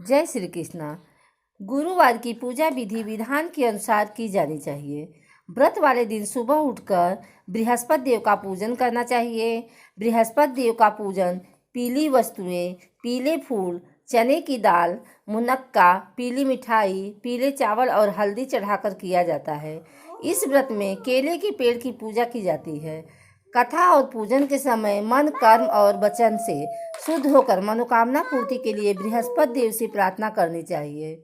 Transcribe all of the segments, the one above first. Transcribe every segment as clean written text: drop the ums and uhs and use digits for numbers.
जय श्री कृष्णा। गुरुवार की पूजा विधि विधान के अनुसार की जानी चाहिए। व्रत वाले दिन सुबह उठकर बृहस्पति देव का पूजन करना चाहिए। बृहस्पति देव का पूजन पीली वस्तुएं, पीले फूल, चने की दाल, मुनक्का, पीली मिठाई, पीले चावल और हल्दी चढ़ाकर किया जाता है। इस व्रत में केले के पेड़ की पूजा की जाती है। कथा और पूजन के समय मन, कर्म और वचन से शुद्ध होकर मनोकामना पूर्ति के लिए बृहस्पति देव से प्रार्थना करनी चाहिए।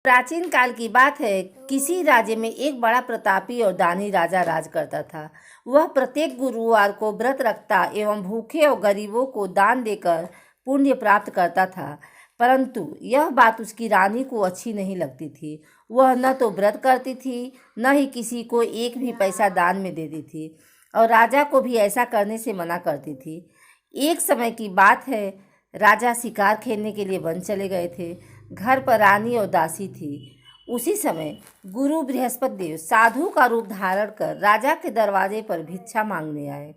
प्राचीन काल की बात है, किसी राज्य में एक बड़ा प्रतापी और दानी राजा राज करता था। वह प्रत्येक गुरुवार को व्रत रखता एवं भूखे और गरीबों को दान देकर पुण्य प्राप्त करता था। परंतु यह बात उसकी रानी को अच्छी नहीं लगती थी। वह न तो व्रत करती थी, न ही किसी को एक भी पैसा दान में देती थी और राजा को भी ऐसा करने से मना करती थी। एक समय की बात है, राजा शिकार खेलने के लिए वन चले गए थे। घर पर रानी और दासी थी। उसी समय गुरु बृहस्पति देव साधु का रूप धारण कर राजा के दरवाजे पर भिक्षा मांगने आए।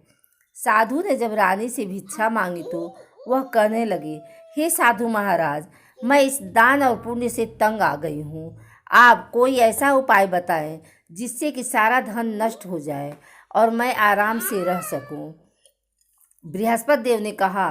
साधु ने जब रानी से भिक्षा मांगी तो वह कहने लगी, हे साधु महाराज, मैं इस दान और पुण्य से तंग आ गई हूँ। आप कोई ऐसा उपाय बताएं जिससे कि सारा धन नष्ट हो जाए और मैं आराम से रह सकूं। बृहस्पति देव ने कहा,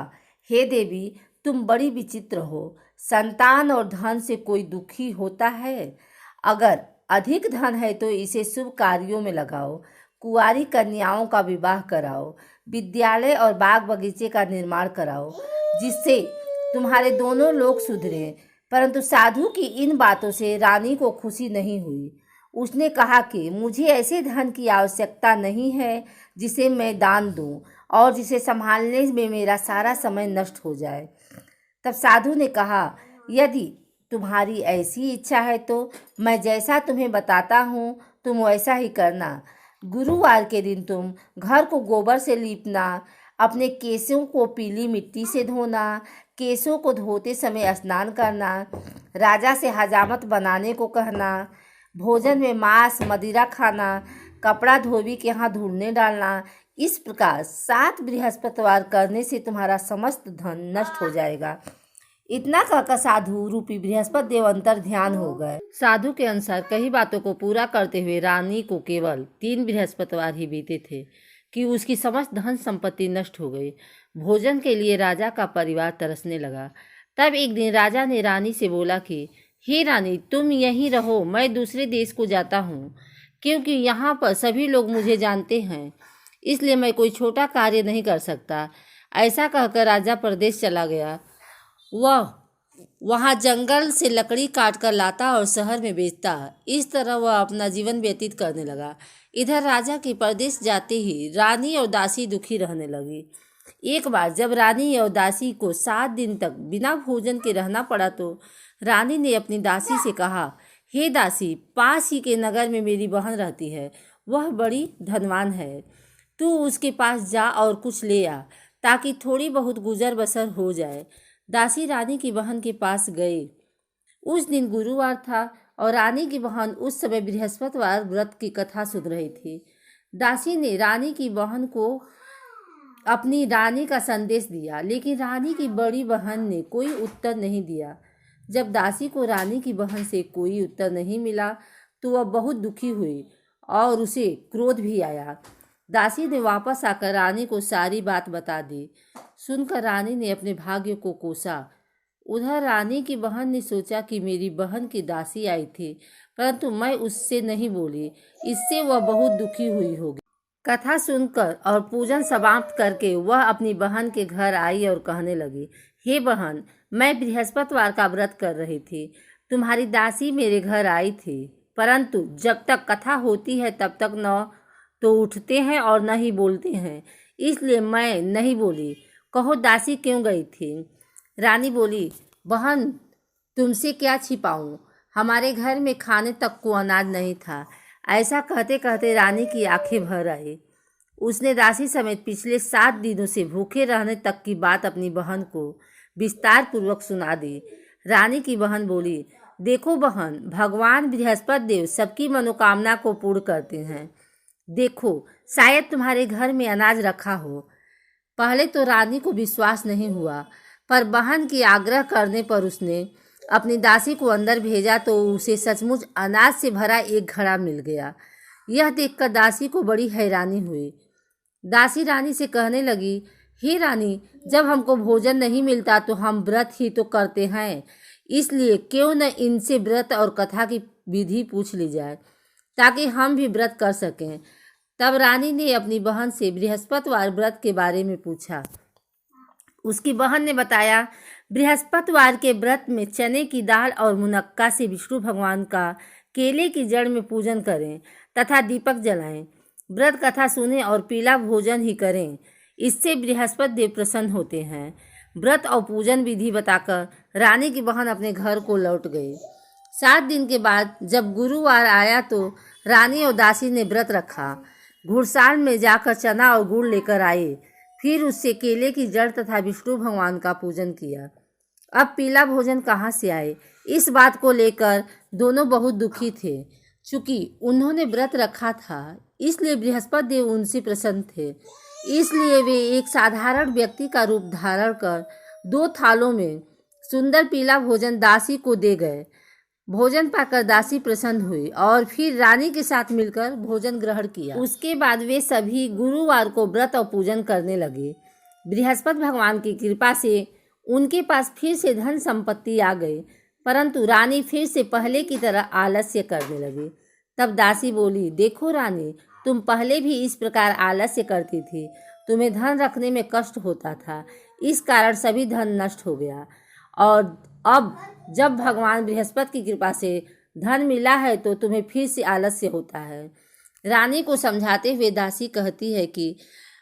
हे देवी, तुम बड़ी विचित्र हो। संतान और धन से कोई दुखी होता है? अगर अधिक धन है तो इसे शुभ कार्यों में लगाओ, कुंवारी कन्याओं का विवाह कराओ, विद्यालय और बाग बगीचे का निर्माण कराओ, जिससे तुम्हारे दोनों लोग सुधरें। परंतु साधु की इन बातों से रानी को खुशी नहीं हुई। उसने कहा कि मुझे ऐसे धन की आवश्यकता नहीं है जिसे मैं दान दूं और जिसे संभालने में मेरा सारा समय नष्ट हो जाए। तब साधु ने कहा, यदि तुम्हारी ऐसी इच्छा है तो मैं जैसा तुम्हें बताता हूँ तुम वैसा ही करना। गुरुवार के दिन तुम घर को गोबर से लीपना, अपने केशों को पीली मिट्टी से धोना, केशों को धोते समय स्नान करना, राजा से हजामत बनाने को कहना, भोजन में मांस मदिरा खाना, कपड़ा धोबी के यहाँ धुलने डालना। इस प्रकार 7 बृहस्पतिवार करने से तुम्हारा समस्त धन नष्ट हो जाएगा। इतना कहकर साधु रूपी बृहस्पति देव अंतर ध्यान हो गए। साधु के अनुसार कई बातों को पूरा करते हुए रानी को केवल 3 बृहस्पतिवार ही बीते थे कि उसकी समस्त धन संपत्ति नष्ट हो गई। भोजन के लिए राजा का परिवार तरसने लगा। तब एक दिन राजा ने रानी से बोला कि हे रानी, तुम यहीं रहो, मैं दूसरे देश को जाता हूँ, क्योंकि यहाँ पर सभी लोग मुझे जानते हैं, इसलिए मैं कोई छोटा कार्य नहीं कर सकता। ऐसा कहकर राजा परदेश चला गया। वह वहाँ जंगल से लकड़ी काट कर लाता और शहर में बेचता। इस तरह वह अपना जीवन व्यतीत करने लगा। इधर राजा के परदेश जाते ही रानी और दासी दुखी रहने लगी। एक बार जब रानी और दासी को 7 दिन तक बिना भोजन के रहना पड़ा तो रानी ने अपनी दासी से कहा, हे दासी, पास ही के नगर में मेरी बहन रहती है, वह बड़ी धनवान है। तू उसके पास जा और कुछ ले आ, ताकि थोड़ी बहुत गुजर बसर हो जाए। दासी रानी की बहन के पास गए। उस दिन गुरुवार था और रानी की बहन उस समय बृहस्पतिवार व्रत की कथा सुन रही थी। दासी ने रानी की बहन को अपनी रानी का संदेश दिया, लेकिन रानी की बड़ी बहन ने कोई उत्तर नहीं दिया। जब दासी को रानी की बहन से कोई उत्तर नहीं मिला तो वह बहुत दुखी हुई और उसे क्रोध भी आया। दासी ने वापस आकर रानी को सारी बात बता दी। सुनकर रानी ने अपने भाग्य को कोसा। उधर रानी की बहन ने सोचा कि मेरी बहन की दासी आई थी, परंतु मैं उससे नहीं बोली, इससे वह बहुत दुखी हुई होगी। कथा सुनकर और पूजन समाप्त करके वह अपनी बहन के घर आई और कहने लगी, हे बहन, मैं बृहस्पतिवार का व्रत कर रही थी। तुम्हारी दासी मेरे घर आई थी, परंतु जब तक कथा होती है तब तक न तो उठते हैं और न ही बोलते हैं, इसलिए मैं नहीं बोली। कहो दासी क्यों गई थी? रानी बोली, बहन, तुमसे क्या छिपाऊं, हमारे घर में खाने तक को अनाज नहीं था। ऐसा कहते कहते रानी की आंखें भर आई। उसने दासी समेत पिछले 7 दिनों से भूखे रहने तक की बात अपनी बहन को विस्तार पूर्वक सुना दी। रानी की बहन बोली, देखो बहन, भगवान बृहस्पति देव सबकी मनोकामना को पूर्ण करते हैं। देखो, शायद तुम्हारे घर में अनाज रखा हो। पहले तो रानी को विश्वास नहीं हुआ, पर बहन की आग्रह करने पर उसने अपनी दासी को अंदर भेजा तो उसे सचमुच अनाज से भरा एक घड़ा मिल गया। यह देखकर दासी को बड़ी हैरानी हुई। दासी रानी से कहने लगी, हे रानी, जब हमको भोजन नहीं मिलता तो हम व्रत ही तो करते हैं, इसलिए क्यों न इनसे व्रत और कथा की विधि पूछ ली जाए ताकि हम भी व्रत कर सकें। तब रानी ने अपनी बहन से बृहस्पतिवार व्रत के बारे में पूछा। उसकी बहन ने बताया, बृहस्पतिवार के व्रत में चने की दाल और मुनक्का से विष्णु भगवान का केले की जड़ में पूजन करें तथा दीपक जलाएं। व्रत कथा सुनें और पीला भोजन ही करें, इससे बृहस्पति देव प्रसन्न होते हैं। व्रत और पूजन विधि बताकर रानी की बहन अपने घर को लौट गई। 7 दिन के बाद जब गुरुवार आया तो रानी और दासी ने व्रत रखा। घुड़साल में जाकर चना और गुड़ लेकर आए, फिर उससे केले की जड़ तथा विष्णु भगवान का पूजन किया। अब पीला भोजन कहाँ से आए, इस बात को लेकर दोनों बहुत दुखी थे। चूंकि उन्होंने व्रत रखा था इसलिए बृहस्पति देव उनसे प्रसन्न थे, इसलिए वे एक साधारण व्यक्ति का रूप धारण कर 2 थालों में सुंदर पीला भोजन दासी को दे गए। भोजन पाकर दासी प्रसन्न हुई और फिर रानी के साथ मिलकर भोजन ग्रहण किया। उसके बाद वे सभी गुरुवार को व्रत और पूजन करने लगे। बृहस्पति भगवान की कृपा से उनके पास फिर से धन संपत्ति आ गई, परंतु रानी फिर से पहले की तरह आलस्य करने लगी। तब दासी बोली, देखो रानी, तुम पहले भी इस प्रकार आलस्य करती थी, तुम्हें धन रखने में कष्ट होता था, इस कारण सभी धन नष्ट हो गया, और अब जब भगवान बृहस्पति की कृपा से धन मिला है तो तुम्हें फिर से आलस्य होता है। रानी को समझाते हुए दासी कहती है कि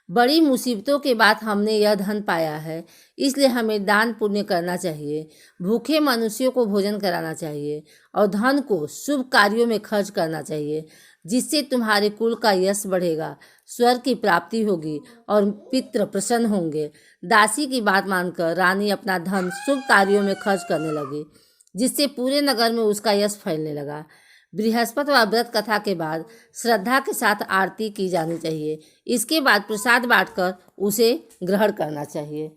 बड़ी मुसीबतों के बाद हमने यह धन पाया है, इसलिए हमें दान पुण्य करना चाहिए, भूखे मनुष्यों को भोजन कराना चाहिए और धन को शुभ कार्यों में खर्च करना चाहिए, जिससे तुम्हारे कुल का यश बढ़ेगा, स्वर्ग की प्राप्ति होगी और पितृ प्रसन्न होंगे। दासी की बात मानकर रानी अपना धन शुभ कार्यों में खर्च करने लगी, जिससे पूरे नगर में उसका यश फैलने लगा। बृहस्पतिवार व्रत कथा के बाद श्रद्धा के साथ आरती की जानी चाहिए। इसके बाद प्रसाद बांटकर उसे ग्रहण करना चाहिए।